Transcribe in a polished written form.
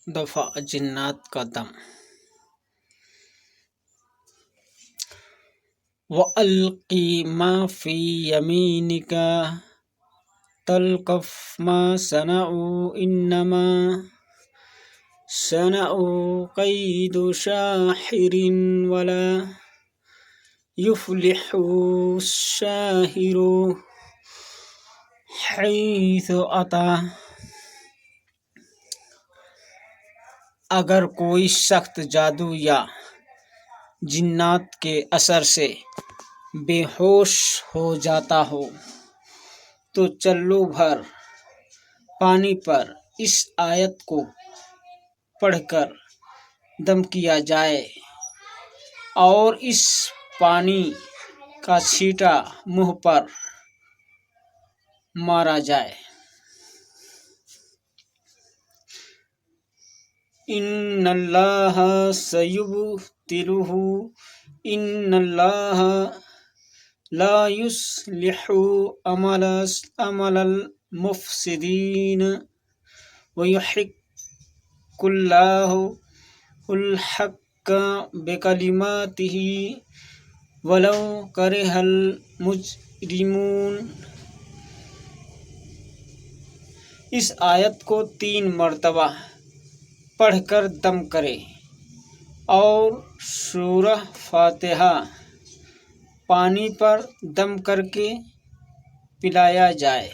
دفع جنات کا دم۔ وَأَلْقِ مَا فِي يَمِينِكَ تَلْقَفْ مَا صَنَعُوا إِنَّمَا صَنَعُوا كَيْدُ سَاحِرٍ وَلَا يُفْلِحُ السَّاحِرُ حَيْثُ أَتَى۔ اگر کوئی سخت جادو یا جنات کے اثر سے بے ہوش ہو جاتا ہو تو چلو بھر پانی پر اس آیت کو پڑھ کر دم کیا جائے اور اس پانی کا چھینٹا منہ پر مارا جائے۔ ان اللہ سیبطلہ ان اللہ لا یصلح عمل المفسدین ویحق اللہ الحق بکلماتہ ولو کرہ المجرمون۔ اس آیت کو 3 مرتبہ پڑھ کر دم کرے اور سورہ فاتحہ پانی پر دم کر کے پلایا جائے۔